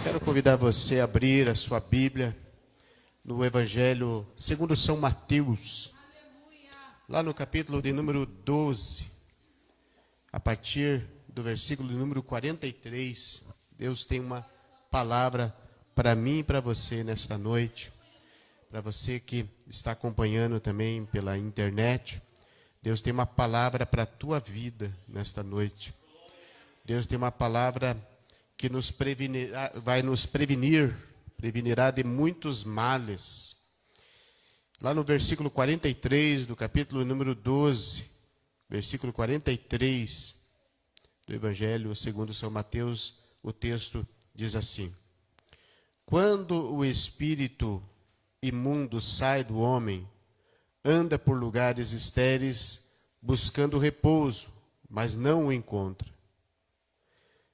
Quero convidar você a abrir a sua Bíblia no Evangelho segundo São Mateus, lá no capítulo de número 12, a partir do versículo de número 43. Deus tem uma palavra para mim e para você nesta noite, para você que está acompanhando também pela internet. Deus tem uma palavra para a tua vida nesta noite. Deus tem uma palavra que nos prevenirá, vai nos prevenirá de muitos males. Lá no versículo 43 do capítulo número 12, versículo 43 do Evangelho segundo São Mateus, o texto diz assim: quando o espírito imundo sai do homem, anda por lugares estéreis, buscando repouso, mas não o encontra.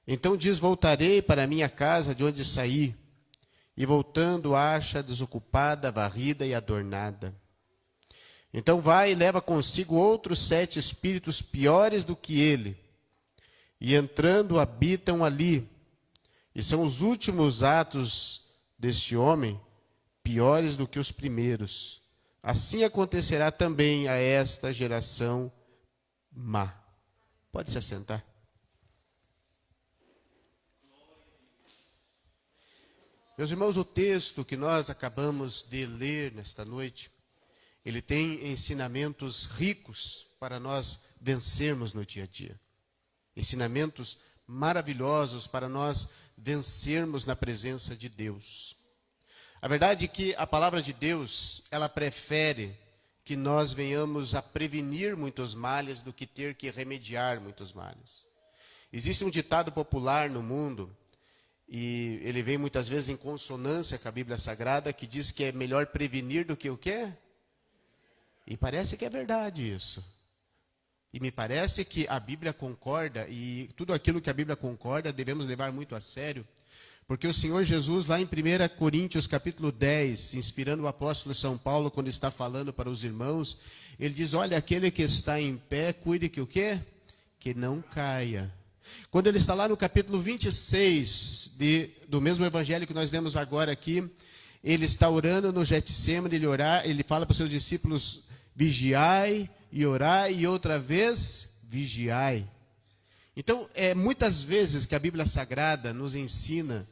Então diz: voltarei para a minha casa de onde saí, e voltando acha desocupada, varrida e adornada. Então vai e leva consigo outros 7 espíritos piores do que ele, e entrando habitam ali. E são os últimos atos deste homem piores do que os primeiros. Assim acontecerá também a esta geração má. Pode se assentar. Meus irmãos, o texto que nós acabamos de ler nesta noite, ele tem ensinamentos ricos para nós vencermos no dia a dia. Ensinamentos maravilhosos para nós vencermos na presença de Deus. A verdade é que a palavra de Deus, ela prefere que nós venhamos a prevenir muitos males do que ter que remediar muitos males. Existe um ditado popular no mundo, e ele vem muitas vezes em consonância com a Bíblia Sagrada, que diz que é melhor prevenir do que o quê? E parece que é verdade isso. E me parece que a Bíblia concorda, e tudo aquilo que a Bíblia concorda devemos levar muito a sério, porque o Senhor Jesus, lá em 1 Coríntios capítulo 10, inspirando o apóstolo São Paulo, quando está falando para os irmãos, ele diz: olha, aquele que está em pé, cuide que o quê? Que não caia. Quando ele está lá no capítulo 26 do mesmo evangelho que nós lemos agora aqui, ele está orando no Getsêmani, ele fala para os seus discípulos: vigiai e orai, e outra vez vigiai. Então, muitas vezes que a Bíblia Sagrada nos ensina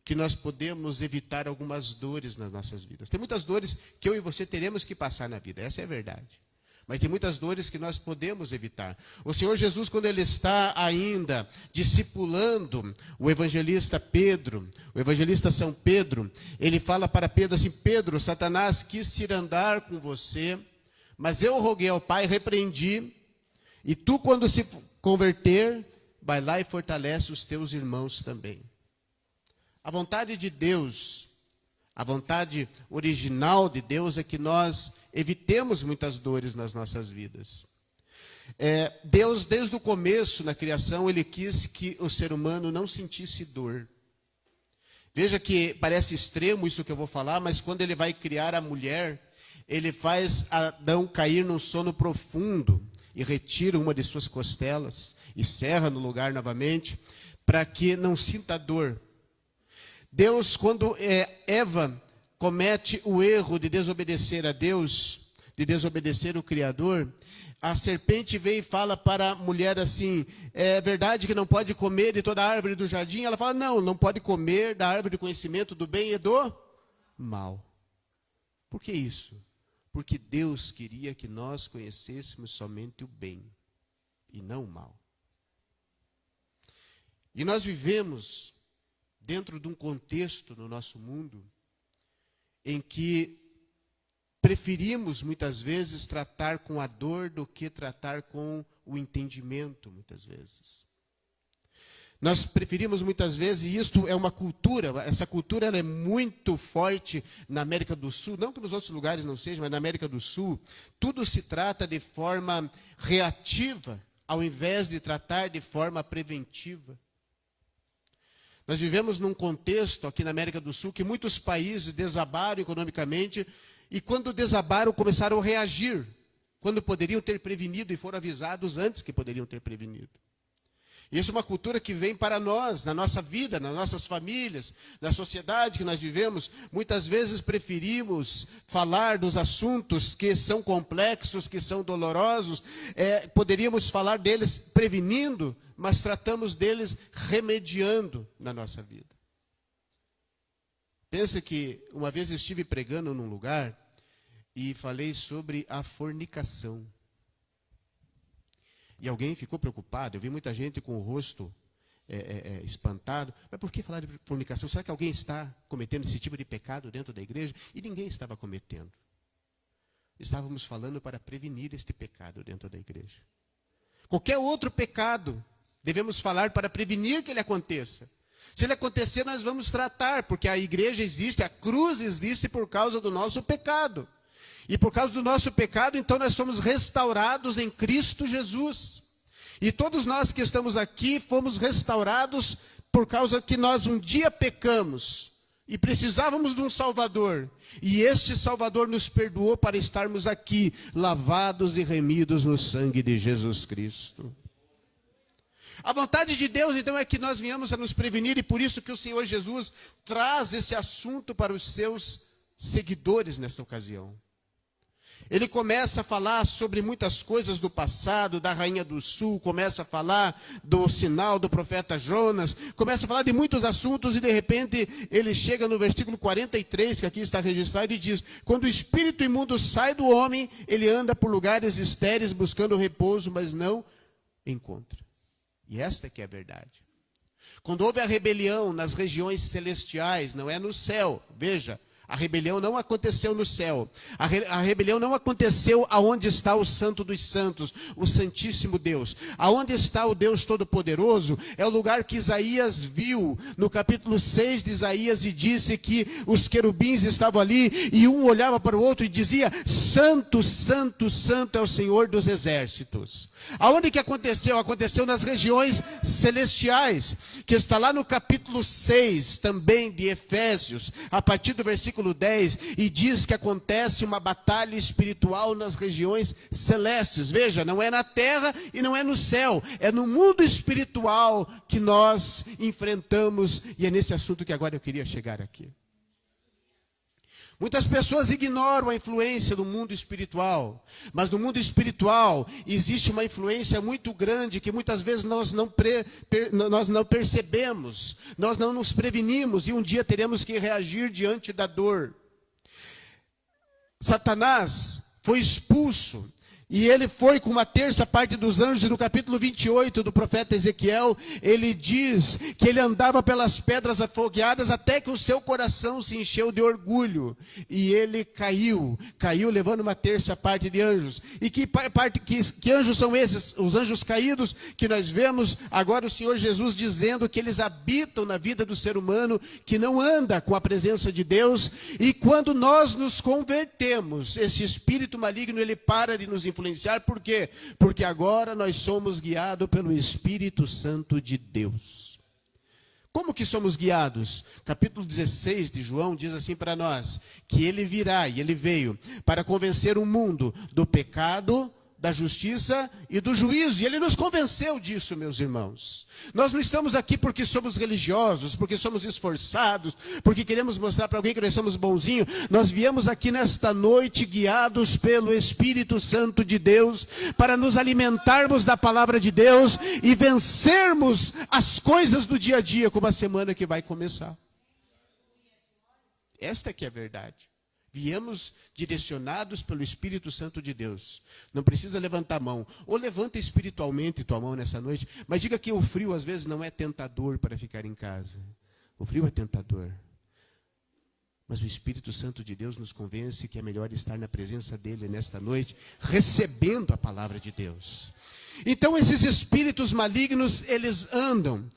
que nós podemos evitar algumas dores nas nossas vidas. Tem muitas dores que eu e você teremos que passar na vida, essa é a verdade. Mas tem muitas dores que nós podemos evitar. O Senhor Jesus, quando ele está ainda discipulando o evangelista Pedro, o evangelista São Pedro, ele fala para Pedro assim: Pedro, Satanás quis ir andar com você, mas eu roguei ao Pai, repreendi, e tu, quando se converter, vai lá e fortalece os teus irmãos também. A vontade de Deus, a vontade original de Deus é que nós evitemos muitas dores nas nossas vidas. Deus, desde o começo, na criação, ele quis que o ser humano não sentisse dor. Veja que parece extremo isso que eu vou falar, mas quando ele vai criar a mulher, ele faz Adão cair num sono profundo e retira uma de suas costelas e serra no lugar novamente, para que não sinta dor. Deus, quando Eva comete o erro de desobedecer a Deus, de desobedecer o Criador, a serpente vem e fala para a mulher assim: é verdade que não pode comer de toda a árvore do jardim? Ela fala: não pode comer da árvore do conhecimento do bem e do mal. Por que isso? Porque Deus queria que nós conhecêssemos somente o bem e não o mal. E nós vivemos dentro de um contexto no nosso mundo em que preferimos muitas vezes tratar com a dor do que tratar com o entendimento, muitas vezes. Nós preferimos muitas vezes, e isto é uma cultura, essa cultura ela é muito forte na América do Sul, não que nos outros lugares não seja, mas na América do Sul, tudo se trata de forma reativa, ao invés de tratar de forma preventiva. Nós vivemos num contexto aqui na América do Sul que muitos países desabaram economicamente, e quando desabaram começaram a reagir, quando poderiam ter prevenido e foram avisados antes que poderiam ter prevenido. Isso é uma cultura que vem para nós, na nossa vida, nas nossas famílias, na sociedade que nós vivemos. Muitas vezes preferimos falar dos assuntos que são complexos, que são dolorosos. Poderíamos falar deles prevenindo, mas tratamos deles remediando na nossa vida. Pensa que uma vez estive pregando num lugar e falei sobre a fornicação. E alguém ficou preocupado. Eu vi muita gente com o rosto espantado. Mas por que falar de fornicação? Será que alguém está cometendo esse tipo de pecado dentro da igreja? E ninguém estava cometendo. Estávamos falando para prevenir este pecado dentro da igreja. Qualquer outro pecado, devemos falar para prevenir que ele aconteça. Se ele acontecer, nós vamos tratar, porque a igreja existe, a cruz existe por causa do nosso pecado. E por causa do nosso pecado, então nós somos restaurados em Cristo Jesus. E todos nós que estamos aqui fomos restaurados por causa que nós um dia pecamos e precisávamos de um Salvador. E este Salvador nos perdoou para estarmos aqui, lavados e remidos no sangue de Jesus Cristo. A vontade de Deus, então, é que nós venhamos a nos prevenir, e por isso que o Senhor Jesus traz esse assunto para os seus seguidores nesta ocasião. Ele começa a falar sobre muitas coisas do passado, da Rainha do Sul, começa a falar do sinal do profeta Jonas, começa a falar de muitos assuntos e de repente ele chega no versículo 43, que aqui está registrado, e diz: quando o espírito imundo sai do homem, ele anda por lugares estéreis buscando repouso, mas não encontra. E esta que é a verdade. Quando houve a rebelião nas regiões celestiais, não é no céu, veja, a rebelião não aconteceu no céu. A rebelião não aconteceu aonde está o Santo dos Santos, o Santíssimo Deus. Aonde está o Deus Todo-Poderoso é o lugar que Isaías viu no capítulo 6 de Isaías e disse que os querubins estavam ali e um olhava para o outro e dizia: Santo, Santo, Santo é o Senhor dos exércitos. Aonde que aconteceu? Aconteceu nas regiões celestiais, que está lá no capítulo 6 também de Efésios, a partir do versículo 10, e diz que acontece uma batalha espiritual nas regiões celestes. Veja, não é na terra e não é no céu, é no mundo espiritual que nós enfrentamos, e é nesse assunto que agora eu queria chegar aqui. Muitas pessoas ignoram a influência do mundo espiritual, mas no mundo espiritual existe uma influência muito grande que muitas vezes nós não percebemos, nós não nos prevenimos e um dia teremos que reagir diante da dor. Satanás foi expulso. E ele foi com uma terça parte dos anjos, e no capítulo 28 do profeta Ezequiel, ele diz que ele andava pelas pedras afogueadas até que o seu coração se encheu de orgulho. E ele caiu levando uma terça parte de anjos. E que anjos são esses? Os anjos caídos que nós vemos agora o Senhor Jesus dizendo que eles habitam na vida do ser humano, que não anda com a presença de Deus. E quando nós nos convertemos, esse espírito maligno, ele para de nos influenciar. Por quê? Porque agora nós somos guiados pelo Espírito Santo de Deus. Como que somos guiados? Capítulo 16 de João diz assim para nós, que ele virá, e ele veio, para convencer o mundo do pecado, da justiça e do juízo. E ele nos convenceu disso, meus irmãos. Nós não estamos aqui porque somos religiosos, porque somos esforçados, porque queremos mostrar para alguém que nós somos bonzinhos. Nós viemos aqui nesta noite guiados pelo Espírito Santo de Deus, para nos alimentarmos da palavra de Deus e vencermos as coisas do dia a dia, como a semana que vai começar. Esta que é a verdade. Viemos direcionados pelo Espírito Santo de Deus. Não precisa levantar a mão. Ou levanta espiritualmente tua mão nessa noite. Mas diga que o frio às vezes não é tentador para ficar em casa. O frio é tentador. Mas o Espírito Santo de Deus nos convence que é melhor estar na presença dele nesta noite, recebendo a palavra de Deus. Então esses espíritos malignos, eles andam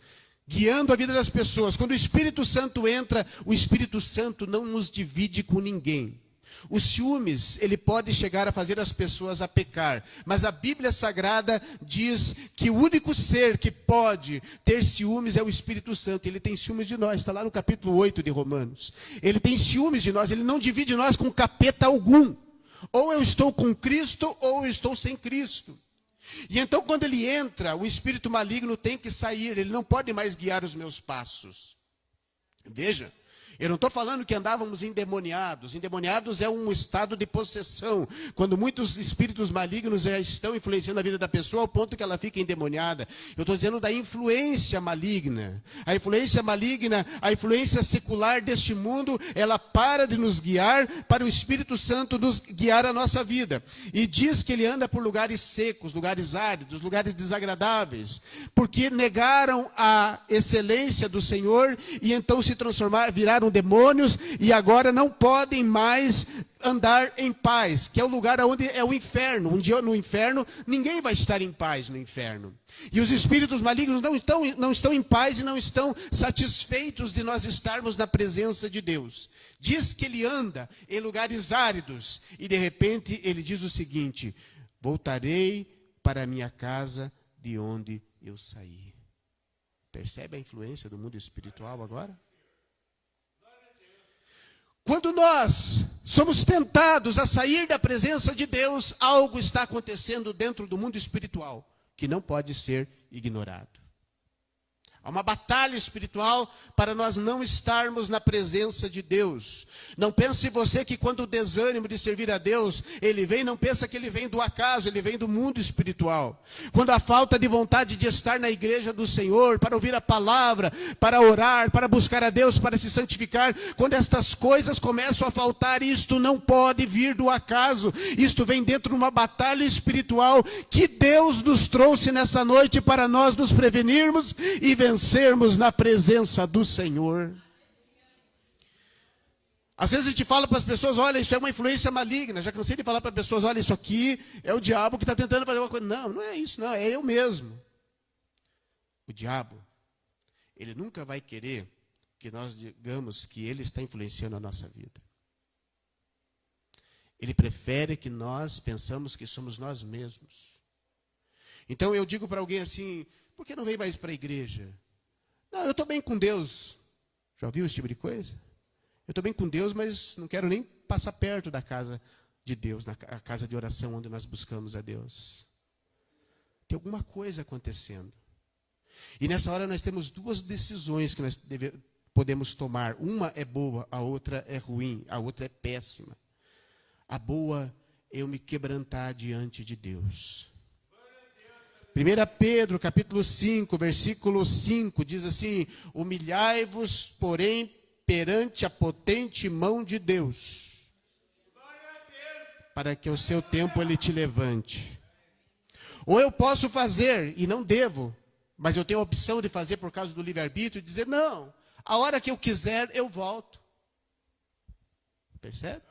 guiando a vida das pessoas. Quando o Espírito Santo entra, o Espírito Santo não nos divide com ninguém. O ciúmes, ele pode chegar a fazer as pessoas a pecar. Mas a Bíblia Sagrada diz que o único ser que pode ter ciúmes é o Espírito Santo. Ele tem ciúmes de nós, está lá no capítulo 8 de Romanos. Ele tem ciúmes de nós, ele não divide nós com capeta algum. Ou eu estou com Cristo, ou eu estou sem Cristo. E então, quando ele entra, o espírito maligno tem que sair, ele não pode mais guiar os meus passos. Veja, eu não estou falando que andávamos endemoniados. Endemoniados é um estado de possessão. Quando muitos espíritos malignos já estão influenciando a vida da pessoa ao ponto que ela fica endemoniada. Eu estou dizendo da influência maligna. A influência maligna, a influência secular deste mundo, ela para de nos guiar para o Espírito Santo nos guiar a nossa vida. E diz que ele anda por lugares secos, lugares áridos, lugares desagradáveis. Porque negaram a excelência do Senhor e então se transformaram, viraram demônios e agora não podem mais andar em paz, que é o lugar onde é o inferno. Um dia no inferno, ninguém vai estar em paz no inferno. E os espíritos malignos não estão em paz e não estão satisfeitos de nós estarmos na presença de Deus. Diz que ele anda em lugares áridos e de repente ele diz o seguinte: voltarei para a minha casa de onde eu saí. Percebe a influência do mundo espiritual agora? Quando nós somos tentados a sair da presença de Deus, algo está acontecendo dentro do mundo espiritual que não pode ser ignorado. Há uma batalha espiritual para nós não estarmos na presença de Deus. Não pense você que quando o desânimo de servir a Deus, ele vem, não pensa que ele vem do acaso, ele vem do mundo espiritual. Quando a falta de vontade de estar na igreja do Senhor, para ouvir a palavra, para orar, para buscar a Deus, para se santificar, quando estas coisas começam a faltar, isto não pode vir do acaso. Isto vem dentro de uma batalha espiritual que Deus nos trouxe nesta noite para nós nos prevenirmos e vencermos na presença do Senhor. Às vezes a gente fala para as pessoas: olha, isso é uma influência maligna. Já cansei de falar para as pessoas: olha, isso aqui é o diabo que está tentando fazer uma coisa. Não, não é isso, não, é eu mesmo. O diabo, ele nunca vai querer que nós digamos que ele está influenciando a nossa vida. Ele prefere que nós pensamos que somos nós mesmos. Então eu digo para alguém assim: por que não vem mais para a igreja? Não, eu estou bem com Deus. Já ouviu esse tipo de coisa? Eu estou bem com Deus, mas não quero nem passar perto da casa de Deus, na casa de oração onde nós buscamos a Deus. Tem alguma coisa acontecendo. E nessa hora nós temos duas decisões que nós podemos tomar. Uma é boa, a outra é ruim, a outra é péssima. A boa é eu me quebrantar diante de Deus. 1 Pedro, capítulo 5, versículo 5, diz assim: humilhai-vos, porém, perante a potente mão de Deus, para que ao seu tempo ele te levante. Ou eu posso fazer, e não devo, mas eu tenho a opção de fazer por causa do livre-arbítrio, e dizer: não, a hora que eu quiser, eu volto. Percebe?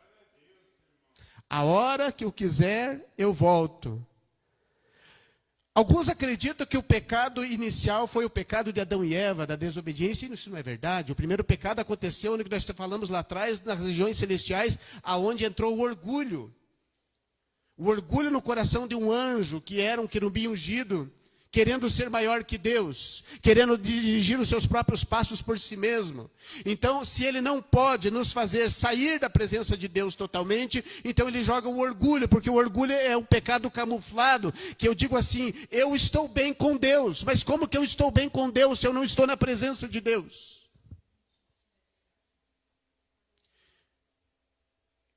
A hora que eu quiser, eu volto. Alguns acreditam que o pecado inicial foi o pecado de Adão e Eva, da desobediência, e isso não é verdade. O primeiro pecado aconteceu, no que nós falamos lá atrás, nas regiões celestiais, aonde entrou o orgulho. O orgulho no coração de um anjo, que era um querubim ungido, querendo ser maior que Deus, querendo dirigir os seus próprios passos por si mesmo. Então, se ele não pode nos fazer sair da presença de Deus totalmente, então ele joga o orgulho, porque o orgulho é um pecado camuflado, que eu digo assim: eu estou bem com Deus, mas como que eu estou bem com Deus se eu não estou na presença de Deus?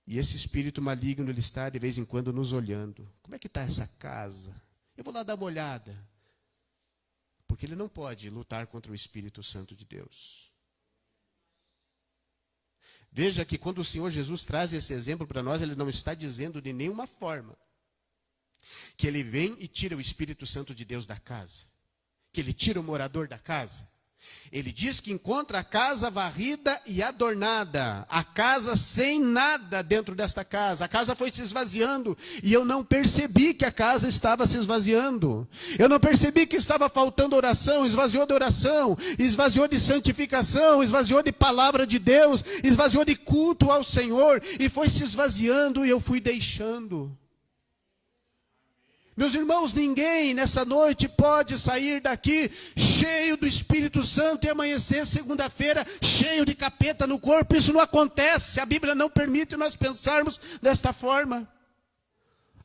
E esse espírito maligno, ele está de vez em quando nos olhando. Como é que está essa casa? Eu vou lá dar uma olhada. Porque ele não pode lutar contra o Espírito Santo de Deus. Veja que quando o Senhor Jesus traz esse exemplo para nós, ele não está dizendo de nenhuma forma que ele vem e tira o Espírito Santo de Deus da casa, que ele tira o morador da casa. Ele diz que encontra a casa varrida e adornada, a casa sem nada dentro desta casa. A casa foi se esvaziando e eu não percebi que a casa estava se esvaziando. Eu não percebi que estava faltando oração. Esvaziou de oração, esvaziou de santificação, esvaziou de palavra de Deus, esvaziou de culto ao Senhor e foi se esvaziando e eu fui deixando. Meus irmãos, ninguém nessa noite pode sair daqui cheio do Espírito Santo e amanhecer segunda-feira cheio de capeta no corpo. Isso não acontece. A Bíblia não permite nós pensarmos desta forma.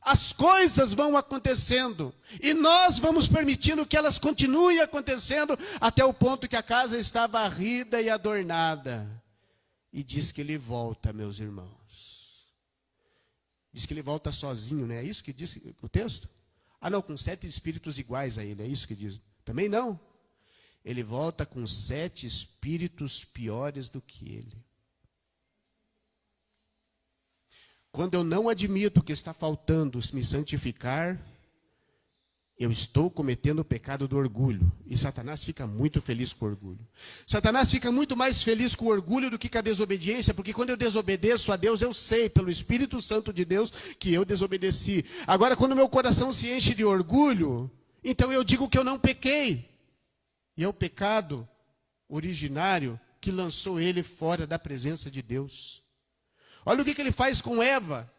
as coisas vão acontecendo, e nós vamos permitindo que elas continuem acontecendo, até o ponto que a casa está varrida e adornada. E diz que ele volta, meus irmãos. Diz que ele volta sozinho, não é isso que diz o texto? Ah, não, com 7 espíritos iguais a ele, é isso que diz? Também não. Ele volta com 7 espíritos piores do que ele. Quando eu não admito que está faltando me santificar, eu estou cometendo o pecado do orgulho. E Satanás fica muito feliz com o orgulho. Satanás fica muito mais feliz com o orgulho do que com a desobediência, porque quando eu desobedeço a Deus, eu sei, pelo Espírito Santo de Deus, que eu desobedeci. Agora, quando meu coração se enche de orgulho, então eu digo que eu não pequei. E é o pecado originário que lançou ele fora da presença de Deus. Olha o que ele faz com Eva.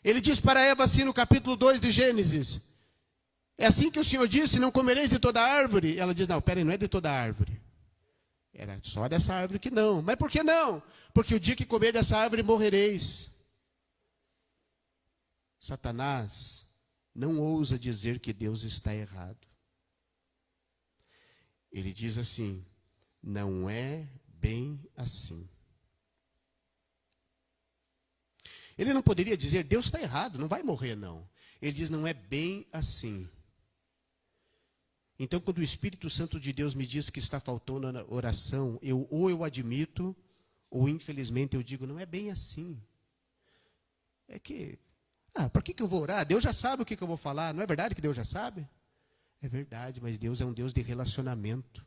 Ele diz para Eva assim no capítulo 2 de Gênesis: é assim que o Senhor disse, não comereis de toda árvore? Ela diz, não, peraí, não é de toda árvore. Era só dessa árvore que não. Mas por que não? Porque o dia que comer dessa árvore morrereis. Satanás não ousa dizer que Deus está errado. Ele diz assim, não é bem assim. Ele não poderia dizer, Deus está errado, não vai morrer não. Ele diz, não é bem assim. Então, quando o Espírito Santo de Deus me diz que está faltando na oração, ou eu admito, ou infelizmente eu digo, não é bem assim. É que, por que eu vou orar? Deus já sabe o que eu vou falar. Não é verdade que Deus já sabe? É verdade, mas Deus é um Deus de relacionamento.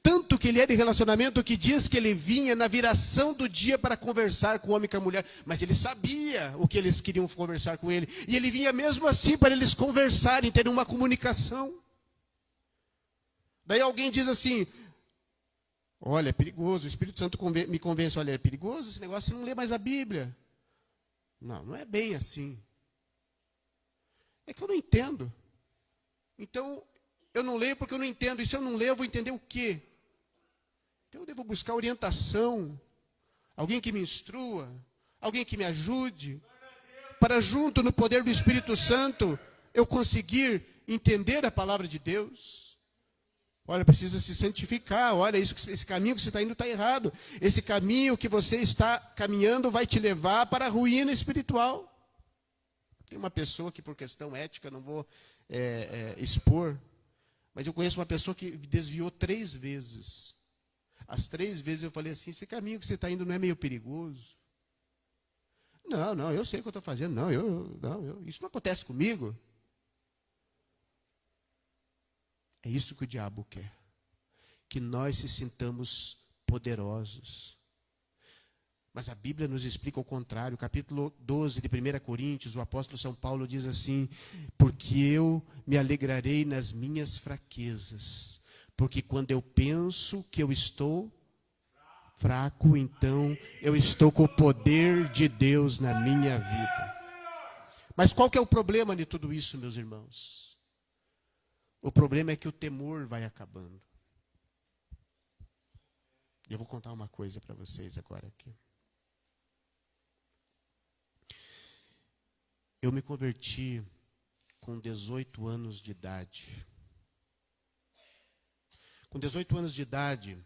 Tanto que ele é de relacionamento que diz que ele vinha na viração do dia para conversar com o homem e com a mulher. Mas ele sabia o que eles queriam conversar com ele. E ele vinha mesmo assim para eles conversarem, terem uma comunicação. Daí alguém diz assim, olha, é perigoso, o Espírito Santo me convence, olha, é perigoso esse negócio, você não lê mais a Bíblia. Não, não é bem assim. É que eu não entendo. Então, eu não leio porque eu não entendo. E se eu não ler, eu vou entender o quê? Então eu devo buscar orientação, alguém que me instrua, alguém que me ajude, para junto no poder do Espírito Santo, eu conseguir entender a palavra de Deus. Olha, precisa se santificar. Olha, esse caminho que você está indo está errado. Esse caminho que você está caminhando vai te levar para a ruína espiritual. Tem uma pessoa que, por questão ética, não vou expor, mas eu conheço uma pessoa que desviou 3 vezes. As 3 vezes eu falei assim, esse caminho que você está indo não é meio perigoso? Não, eu sei o que eu estou fazendo. Isso não acontece comigo. É isso que o diabo quer. Que nós se sintamos poderosos. Mas a Bíblia nos explica o contrário. Capítulo 12 de 1 Coríntios, o apóstolo São Paulo diz assim, porque eu me alegrarei nas minhas fraquezas. Porque quando eu penso que eu estou fraco, então eu estou com o poder de Deus na minha vida. Mas qual que é o problema de tudo isso, meus irmãos? O problema é que o temor vai acabando. E eu vou contar uma coisa para vocês agora aqui. Eu me converti com 18 anos de idade. Com 18 anos de idade,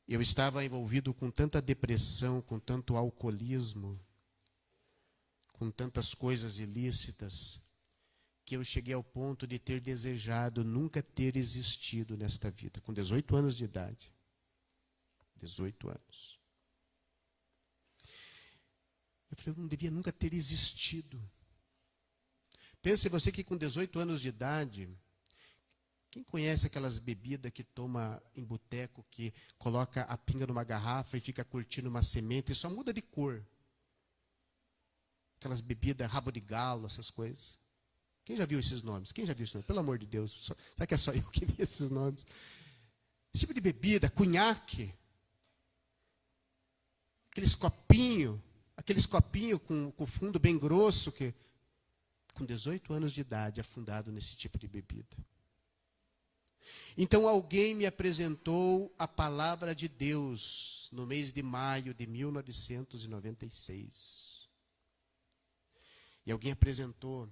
eu estava envolvido com tanta depressão, com tanto alcoolismo, com tantas coisas ilícitas, que eu cheguei ao ponto de ter desejado nunca ter existido nesta vida, com 18 anos de idade. 18 anos. Eu falei, eu não devia nunca ter existido. Pense você que com 18 anos de idade, quem conhece aquelas bebidas que toma em boteco, que coloca a pinga numa garrafa e fica curtindo uma semente e só muda de cor? Aquelas bebidas, rabo de galo, essas coisas. Quem já viu esses nomes? Quem já viu esses nomes? Pelo amor de Deus. Será que é só eu que vi esses nomes? Esse tipo de bebida, cunhaque. Aqueles copinhos com fundo bem grosso, que com 18 anos de idade, afundado nesse tipo de bebida. Então alguém me apresentou a palavra de Deus no mês de maio de 1996. E alguém apresentou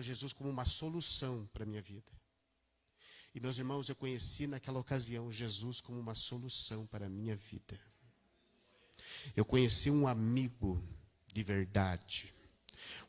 Jesus como uma solução para a minha vida. E, meus irmãos, eu conheci naquela ocasião Jesus como uma solução para a minha vida. Eu conheci um amigo de verdade.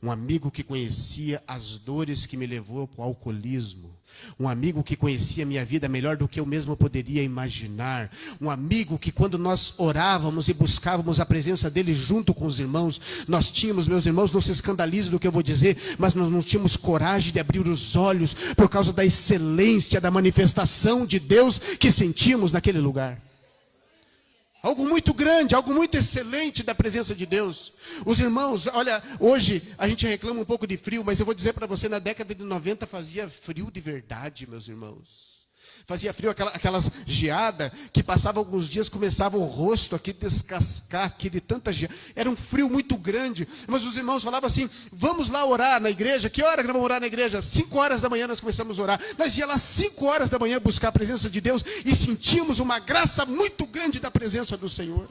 Um amigo que conhecia as dores que me levou para o alcoolismo. Um amigo que conhecia a minha vida melhor do que eu mesmo poderia imaginar. Um amigo que, quando nós orávamos e buscávamos a presença dele junto com os irmãos, nós tínhamos, meus irmãos, não se escandalize do que eu vou dizer, mas nós não tínhamos coragem de abrir os olhos por causa da excelência, da manifestação de Deus que sentimos naquele lugar. Algo muito grande, algo muito excelente da presença de Deus. Os irmãos, olha, hoje a gente reclama um pouco de frio, mas eu vou dizer para você, na década de 90 fazia frio de verdade, meus irmãos. Fazia frio, aquelas geadas que passavam alguns dias, começava o rosto aqui descascar, aquele tanta geada. Era um frio muito grande, mas os irmãos falavam assim, vamos lá orar na igreja. Que hora que nós vamos orar na igreja? 5 horas da manhã nós começamos a orar. Nós ia lá 5 horas da manhã buscar a presença de Deus e sentimos uma graça muito grande da presença do Senhor.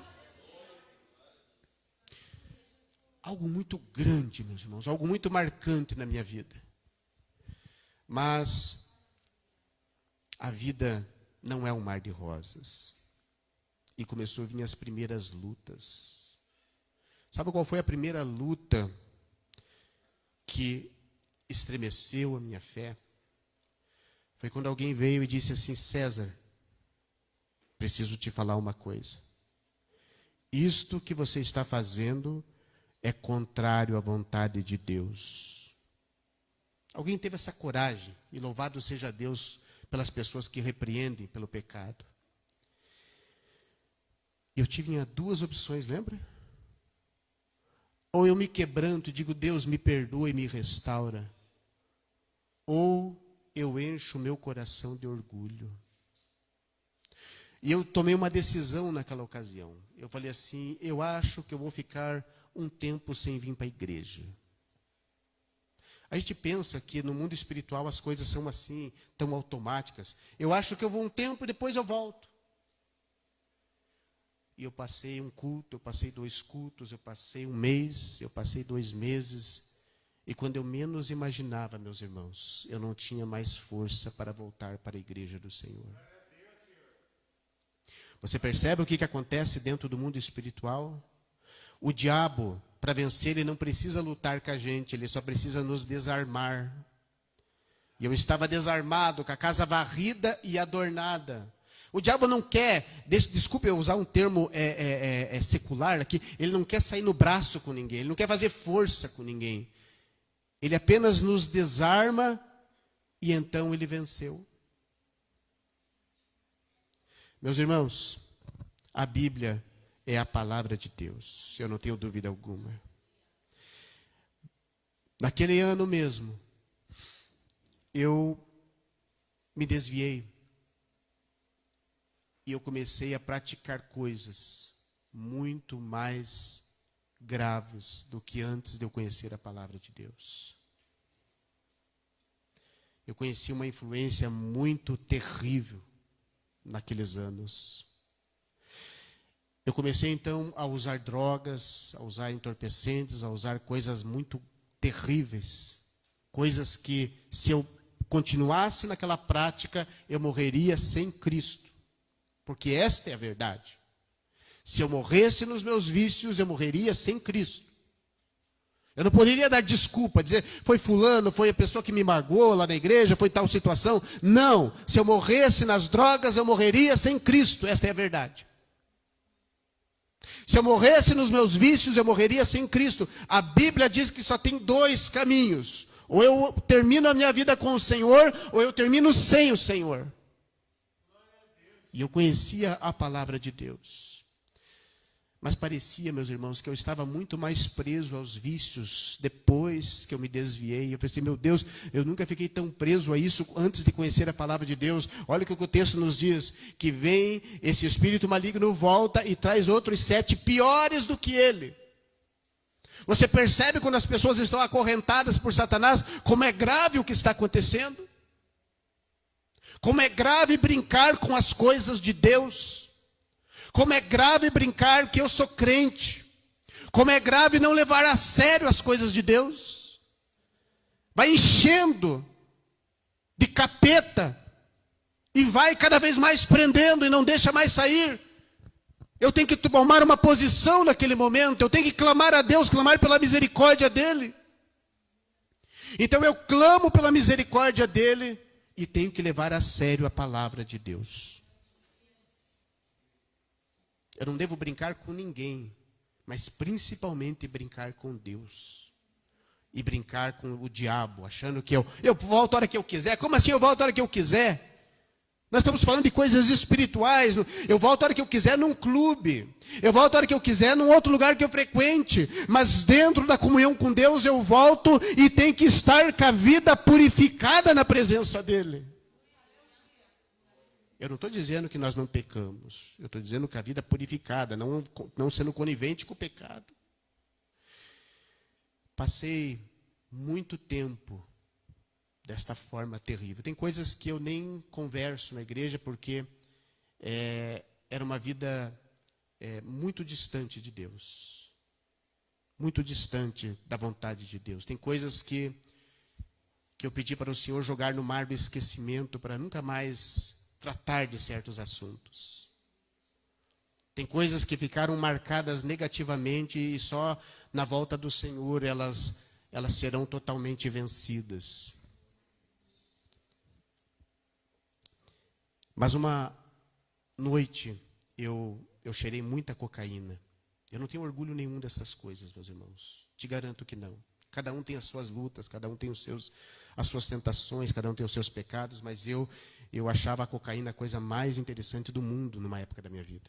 Algo muito grande, meus irmãos, algo muito marcante na minha vida. Mas a vida não é um mar de rosas. E começou a vir as primeiras lutas. Sabe qual foi a primeira luta que estremeceu a minha fé? Foi quando alguém veio e disse assim, César, preciso te falar uma coisa. Isto que você está fazendo é contrário à vontade de Deus. Alguém teve essa coragem, e louvado seja Deus pelas pessoas que repreendem pelo pecado. Eu tinha 2 opções, lembra? Ou eu me quebranto e digo, Deus me perdoa e me restaura. Ou eu encho o meu coração de orgulho. E eu tomei uma decisão naquela ocasião. Eu falei assim, eu acho que eu vou ficar um tempo sem vir para a igreja. A gente pensa que no mundo espiritual as coisas são assim, tão automáticas. Eu acho que eu vou um tempo e depois eu volto. E eu passei um culto, eu passei 2 cultos, eu passei 1 mês, eu passei 2 meses. E quando eu menos imaginava, meus irmãos, eu não tinha mais força para voltar para a igreja do Senhor. Você percebe o que acontece dentro do mundo espiritual? O diabo, para vencer, ele não precisa lutar com a gente, ele só precisa nos desarmar. E eu estava desarmado, com a casa varrida e adornada. O diabo não quer, desculpe eu usar um termo secular aqui, ele não quer sair no braço com ninguém, ele não quer fazer força com ninguém. Ele apenas nos desarma e então ele venceu. Meus irmãos, a Bíblia é a palavra de Deus, eu não tenho dúvida alguma. Naquele ano mesmo, eu me desviei. E eu comecei a praticar coisas muito mais graves do que antes de eu conhecer a palavra de Deus. Eu conheci uma influência muito terrível naqueles anos. Eu comecei então a usar drogas, a usar entorpecentes, a usar coisas muito terríveis. Coisas que, se eu continuasse naquela prática, eu morreria sem Cristo. Porque esta é a verdade. Se eu morresse nos meus vícios, eu morreria sem Cristo. Eu não poderia dar desculpa, dizer, foi fulano, foi a pessoa que me magoou lá na igreja, foi tal situação. Não, se eu morresse nas drogas, eu morreria sem Cristo. Esta é a verdade. Se eu morresse nos meus vícios, eu morreria sem Cristo. A Bíblia diz que só tem 2 caminhos. Ou eu termino a minha vida com o Senhor, ou eu termino sem o Senhor. E eu conhecia a palavra de Deus. Mas parecia, meus irmãos, que eu estava muito mais preso aos vícios depois que eu me desviei. Eu pensei, meu Deus, eu nunca fiquei tão preso a isso antes de conhecer a palavra de Deus. Olha o que o texto nos diz, que vem esse espírito maligno, volta e traz outros 7 piores do que ele. Você percebe quando as pessoas estão acorrentadas por Satanás, como é grave o que está acontecendo? Como é grave brincar com as coisas de Deus. Como é grave brincar que eu sou crente. Como é grave não levar a sério as coisas de Deus. vai enchendo de capeta, e vai cada vez mais prendendo e não deixa mais sair. Eu tenho que tomar uma posição naquele momento, eu tenho que clamar a Deus, clamar pela misericórdia dele. Então eu clamo pela misericórdia dele e tenho que levar a sério a palavra de Deus. Eu não devo brincar com ninguém, mas principalmente brincar com Deus. E brincar com o diabo, achando que eu volto a hora que eu quiser. Como assim eu volto a hora que eu quiser? Nós estamos falando de coisas espirituais. Eu volto a hora que eu quiser num clube. Eu volto a hora que eu quiser num outro lugar que eu frequente. Mas dentro da comunhão com Deus eu volto e tenho que estar com a vida purificada na presença dEle. Eu não estou dizendo que nós não pecamos. Eu estou dizendo que a vida purificada, não sendo conivente com o pecado. Passei muito tempo desta forma terrível. Tem coisas que eu nem converso na igreja porque era uma vida muito distante de Deus. Muito distante da vontade de Deus. Tem coisas que eu pedi para o Senhor jogar no mar do esquecimento para nunca mais tratar de certos assuntos. Tem coisas que ficaram marcadas negativamente e só na volta do Senhor elas serão totalmente vencidas. Mas uma noite eu cheirei muita cocaína. Eu não tenho orgulho nenhum dessas coisas, meus irmãos. Te garanto que não. Cada um tem as suas lutas, cada um tem as suas tentações, cada um tem os seus pecados, mas eu achava a cocaína a coisa mais interessante do mundo numa época da minha vida.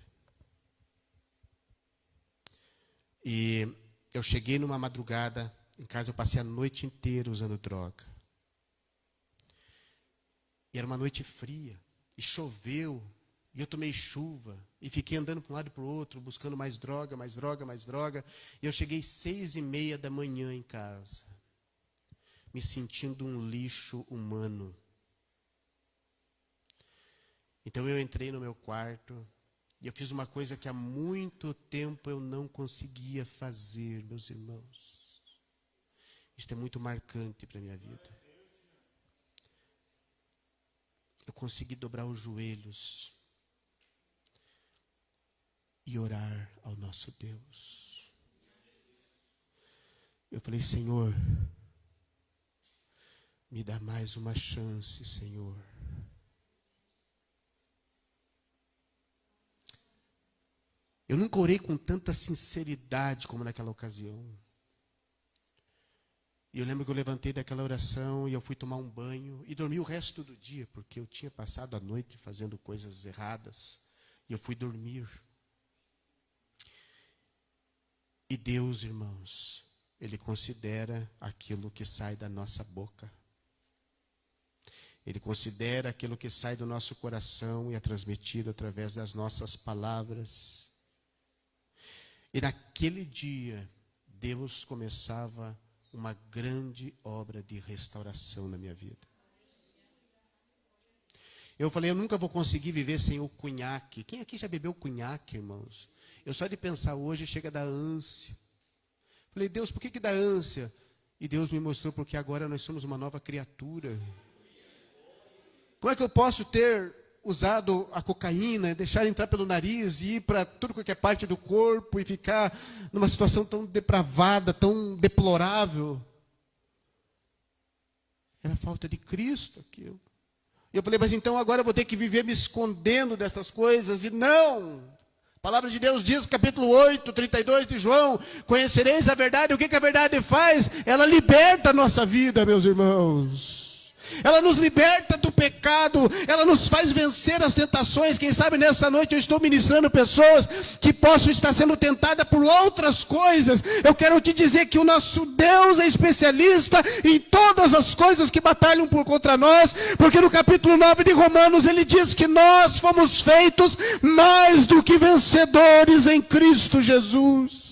E eu cheguei numa madrugada, em casa eu passei a noite inteira usando droga. E era uma noite fria, e choveu, e eu tomei chuva, e fiquei andando para um lado e para o outro, buscando mais droga, mais droga, mais droga. E eu cheguei 6:30 da manhã em casa, me sentindo um lixo humano. Então eu entrei no meu quarto, e eu fiz uma coisa que há muito tempo eu não conseguia fazer, meus irmãos. Isso é muito marcante para a minha vida. Eu consegui dobrar os joelhos e orar ao nosso Deus. Eu falei, Senhor, me dá mais uma chance, Senhor. Eu nunca orei com tanta sinceridade como naquela ocasião. E eu lembro que eu levantei daquela oração e eu fui tomar um banho e dormi o resto do dia, porque eu tinha passado a noite fazendo coisas erradas. E eu fui dormir. E Deus, irmãos, Ele considera aquilo que sai da nossa boca. Ele considera aquilo que sai do nosso coração e é transmitido através das nossas palavras. E naquele dia, Deus começava uma grande obra de restauração na minha vida. Eu falei, eu nunca vou conseguir viver sem o cunhaque. Quem aqui já bebeu cunhaque, irmãos? Eu só de pensar hoje chega a dar ânsia. Falei, Deus, por que dá ânsia? E Deus me mostrou porque agora nós somos uma nova criatura. Como é que eu posso ter usado a cocaína, deixar entrar pelo nariz e ir para tudo que é parte do corpo e ficar numa situação tão depravada, tão deplorável? Era falta de Cristo aquilo. E eu falei, mas então agora eu vou ter que viver me escondendo dessas coisas? E não! A palavra de Deus diz, capítulo 8, 32 de João, conhecereis a verdade. O que a verdade faz? Ela liberta a nossa vida, meus irmãos. Ela nos liberta do pecado, ela nos faz vencer as tentações. Quem sabe nessa noite eu estou ministrando pessoas que possam estar sendo tentadas por outras coisas. Eu quero te dizer que o nosso Deus é especialista em todas as coisas que batalham contra nós, porque no capítulo 9 de Romanos ele diz que nós fomos feitos mais do que vencedores em Cristo Jesus.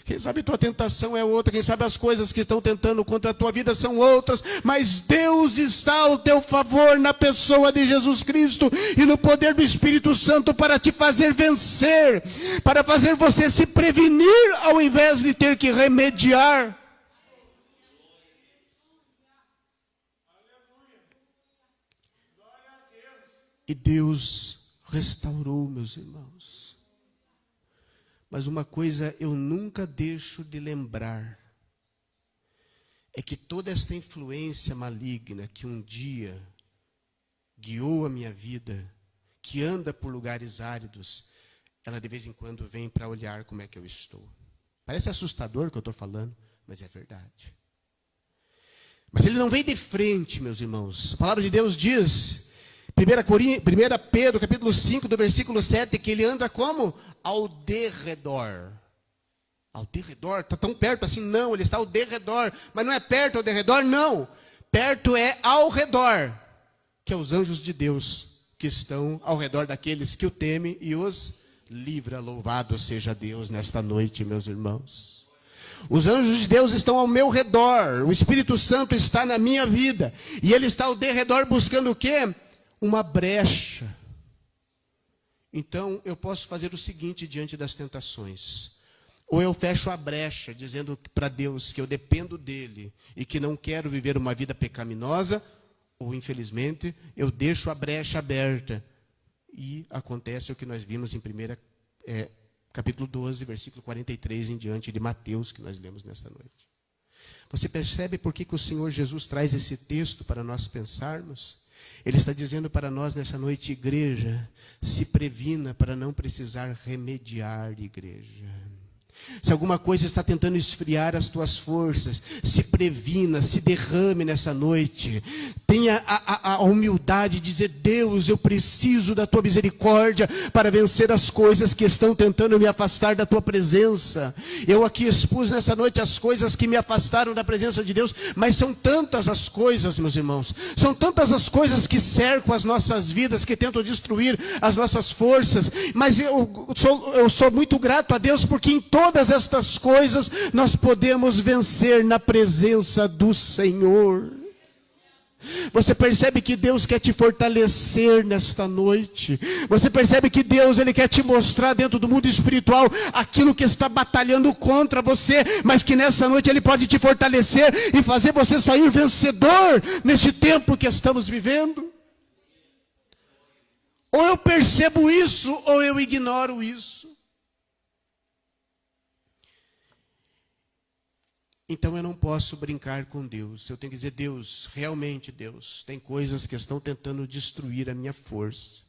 Quem sabe tua tentação é outra, quem sabe as coisas que estão tentando contra a tua vida são outras, mas Deus está ao teu favor na pessoa de Jesus Cristo e no poder do Espírito Santo para te fazer vencer, para fazer você se prevenir ao invés de ter que remediar. E Deus restaurou, meus irmãos. Mas uma coisa eu nunca deixo de lembrar, é que toda esta influência maligna que um dia guiou a minha vida, que anda por lugares áridos, ela de vez em quando vem para olhar como é que eu estou. Parece assustador o que eu estou falando, mas é verdade. Mas ele não vem de frente, meus irmãos. A palavra de Deus diz, 1 Pedro, capítulo 5, do versículo 7, que ele anda como? Ao derredor. Ao derredor? Está tão perto assim? Não, ele está ao derredor. Mas não é perto ao derredor? Não. Perto é ao redor, que é os anjos de Deus, que estão ao redor daqueles que o temem e os livra. Louvado seja Deus nesta noite, meus irmãos. Os anjos de Deus estão ao meu redor. O Espírito Santo está na minha vida. E ele está ao derredor buscando o quê? Uma brecha. Então, eu posso fazer o seguinte diante das tentações. Ou eu fecho a brecha, dizendo para Deus que eu dependo dele e que não quero viver uma vida pecaminosa, ou, infelizmente, eu deixo a brecha aberta. E acontece o que nós vimos em capítulo 12, versículo 43 em diante de Mateus, que nós lemos nesta noite. Você percebe por que o Senhor Jesus traz esse texto para nós pensarmos? Ele está dizendo para nós nessa noite, igreja, se previna para não precisar remediar, igreja. Se alguma coisa está tentando esfriar as tuas forças, se previna, se derrame nessa noite. Tenha a humildade de dizer, Deus, eu preciso da tua misericórdia para vencer as coisas que estão tentando me afastar da tua presença. Eu aqui expus nessa noite as coisas que me afastaram da presença de Deus, mas são tantas as coisas, meus irmãos, são tantas as coisas que cercam as nossas vidas, que tentam destruir as nossas forças, mas eu sou muito grato a Deus, porque em todas estas coisas nós podemos vencer na presença do Senhor. Você percebe que Deus quer te fortalecer nesta noite. Você percebe que Deus, Ele quer te mostrar dentro do mundo espiritual aquilo que está batalhando contra você, mas que nessa noite Ele pode te fortalecer e fazer você sair vencedor neste tempo que estamos vivendo. Ou eu percebo isso, ou eu ignoro isso. Então eu não posso brincar com Deus. Eu tenho que dizer, Deus, realmente Deus, tem coisas que estão tentando destruir a minha força.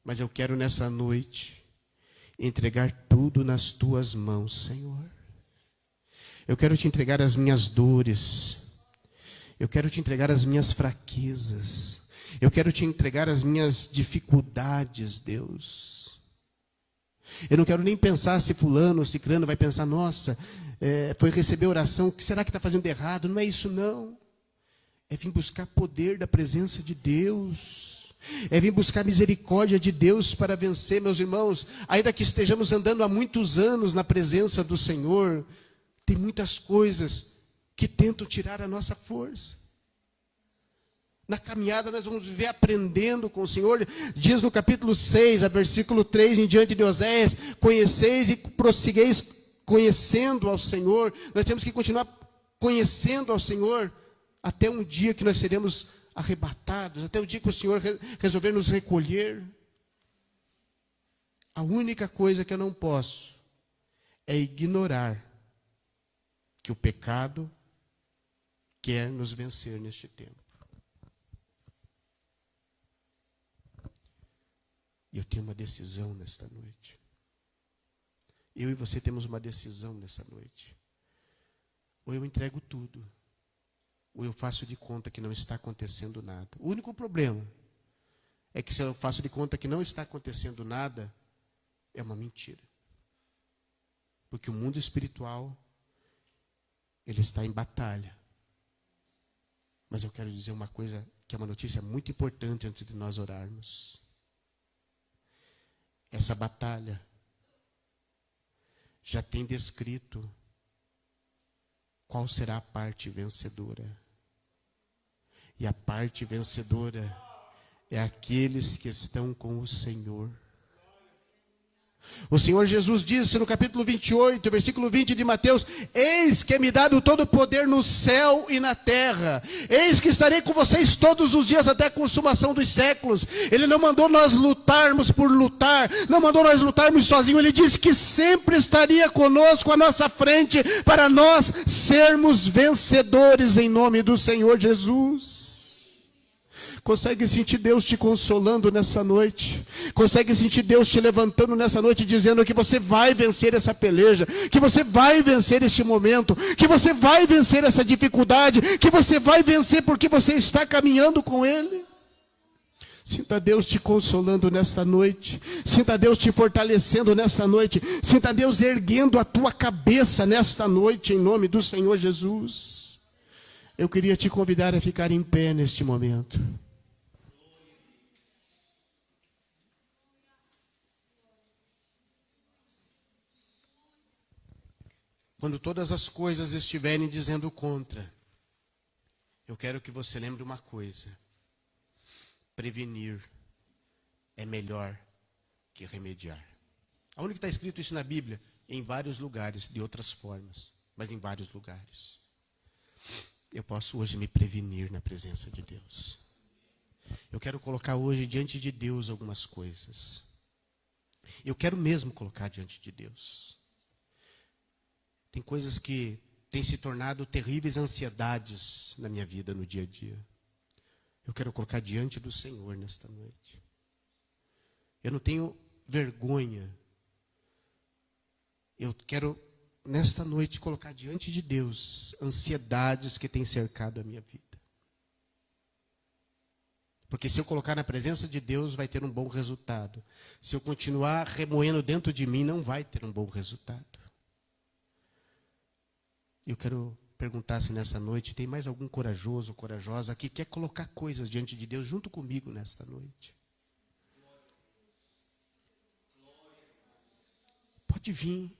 Mas eu quero nessa noite entregar tudo nas tuas mãos, Senhor. Eu quero te entregar as minhas dores. Eu quero te entregar as minhas fraquezas. Eu quero te entregar as minhas dificuldades, Deus. Eu não quero nem pensar se fulano ou cicrano vai pensar, nossa, foi receber oração, o que será que está fazendo de errado? Não é isso não. É vir buscar poder da presença de Deus. É vir buscar misericórdia de Deus para vencer, meus irmãos. Ainda que estejamos andando há muitos anos na presença do Senhor, tem muitas coisas que tentam tirar a nossa força. Na caminhada nós vamos viver aprendendo com o Senhor. Diz no capítulo 6, a versículo 3 em diante de Oséias, conheceis e prossegueis conhecendo ao Senhor. Nós temos que continuar conhecendo ao Senhor até um dia que nós seremos arrebatados, até o dia que o Senhor resolver nos recolher. A única coisa que eu não posso é ignorar que o pecado quer nos vencer neste tempo. E eu tenho uma decisão nesta noite. Eu e você temos uma decisão nessa noite. Ou eu entrego tudo, ou eu faço de conta que não está acontecendo nada. O único problema é que se eu faço de conta que não está acontecendo nada, é uma mentira. Porque o mundo espiritual, ele está em batalha. Mas eu quero dizer uma coisa, que é uma notícia muito importante antes de nós orarmos. Essa batalha já tem descrito qual será a parte vencedora. E a parte vencedora é aqueles que estão com o Senhor. O Senhor Jesus disse no capítulo 28, versículo 20 de Mateus: eis que é me dado todo o poder no céu e na terra. Eis que estarei com vocês todos os dias até a consumação dos séculos. Ele não mandou nós lutarmos por lutar, não mandou nós lutarmos sozinhos. Ele disse que sempre estaria conosco à nossa frente para nós sermos vencedores em nome do Senhor Jesus. Consegue sentir Deus te consolando nessa noite? Consegue sentir Deus te levantando nessa noite, dizendo que você vai vencer essa peleja, que você vai vencer este momento, que você vai vencer essa dificuldade, que você vai vencer porque você está caminhando com Ele? Sinta Deus te consolando nesta noite. Sinta Deus te fortalecendo nesta noite. Sinta Deus erguendo a tua cabeça nesta noite, em nome do Senhor Jesus. Eu queria te convidar a ficar em pé neste momento. Quando todas as coisas estiverem dizendo contra, eu quero que você lembre uma coisa: prevenir é melhor que remediar. Aonde está escrito isso na Bíblia? Em vários lugares, de outras formas, mas em vários lugares. Eu posso hoje me prevenir na presença de Deus. Eu quero colocar hoje diante de Deus algumas coisas. Eu quero mesmo colocar diante de Deus. Tem coisas que têm se tornado terríveis ansiedades na minha vida, no dia a dia. Eu quero colocar diante do Senhor nesta noite. Eu não tenho vergonha. Eu quero, nesta noite, colocar diante de Deus ansiedades que têm cercado a minha vida. Porque se eu colocar na presença de Deus, vai ter um bom resultado. Se eu continuar remoendo dentro de mim, não vai ter um bom resultado. Eu quero perguntar se nessa noite tem mais algum corajoso ou corajosa que quer colocar coisas diante de Deus junto comigo nesta noite. Pode vir.